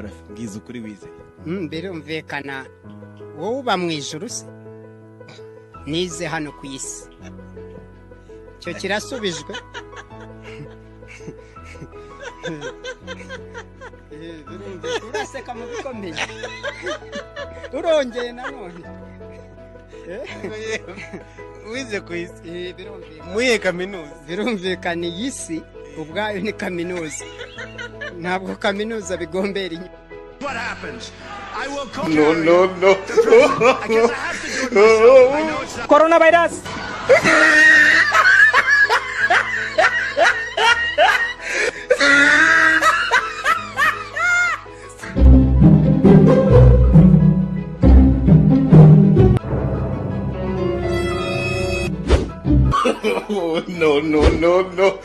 Barafi ngize ukuri wize birumvikana wowe uba mu ijuru se nize hano ku isi cyo kirasubijwe uraseka mu bikomeye urongeye nanone wize ku isi muye kaminuza birumvikana iyi si ubwayo ni kaminuza ntabwo kaminuza bigombera inyuma. What happens? I will no I guess I have to do it myself. I know it's not Coronavirus. no.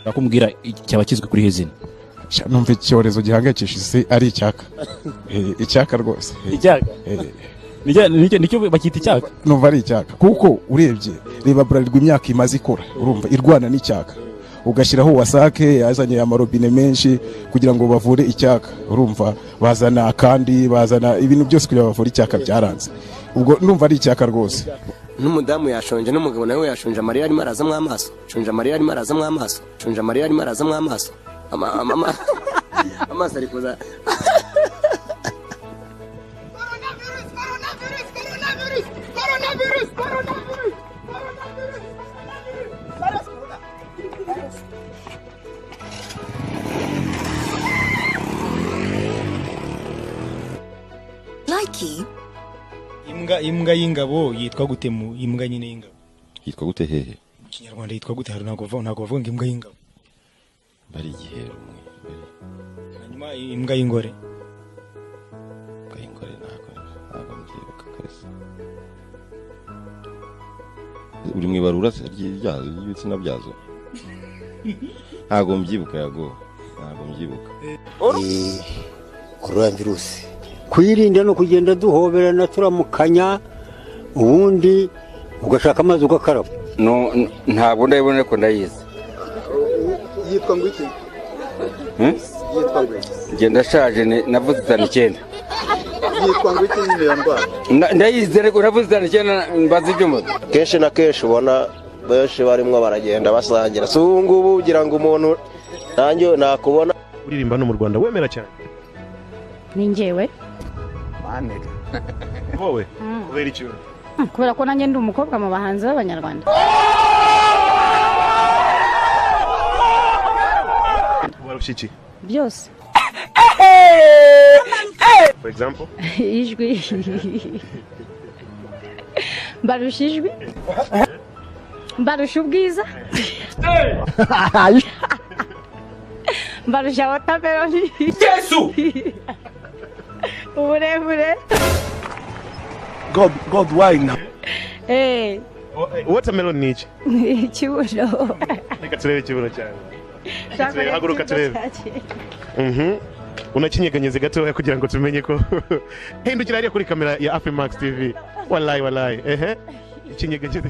Bakumbwira cyaba kizwe kuri hezina. Numva icyorezo gihangayikishije ari icyaka. Icyaka rwose. Icyaka. Nicyo bakita icyaka. Numva ari icyaka kuko urebye reba Bralirwa imyaka imaze ikora urumva irwana n'icyaka. Ugashyiraho wasake yazanye amarobine menshi kugira ngo bavure icyaka urumva bazana kandi bazana ibintu byose kugira bavure icyaka byaranze. Ubwo numva ari icyaka rwose. N'umudamu yashonje n'umugabo nawe yashonje Mariya arimo arazamwa amaso. Shonje Mariya arimo arazamwa amaso. Shonje Mariya arimo arazamwa amaso. Amaso ari kuza. Likey imbwa y'ingabo yitwa gute mu imbwa nyine y'ingabo yitwa gute hehe mu Kinyarwanda yitwa gute hari ntago bavuga ngo imbwa y'ingabo bari igihero hanyuma imbwa y'ingore ntago mbyibuka kwese uri mu ibarura ryazo y'ibitsina byazo ntago mbyibuka coronavirus kuyirinda no kugenda duhoberana turamukanya ubundi ugashaka amazi ugakaraba Ntabwo ndabibona ko ndayizi. yitwa ngo iki yitwa ngo Genda shaje navuze 9. yitwa ngo iki niyo ndwara Ndayizi ariko navuze 9 mbaza ibyuma. Kenshi na kenshi ubona benshi barimo baragenda basangira so ngubu ugira ngo umuntu nanjye nakubona uririmba no mu Rwanda wemera cyane ni njyewe manega wowe kubera icyo kubera ko nanjye ndi umukobwa mu bahanzi b'Abanyarwanda warushiki byose for example ijwi barusha ijwi barusha ubwiza barusha watermelon Yesu uburebure God why now watermelon ni iki ikibuno reka turebe ikibuno cyane haguruka turebe unakinyeganyeze gatoya kugira ngo tumenye ko hindukira hariya kuri kamera ya Afrimax TV wallahi ikinyeganyeze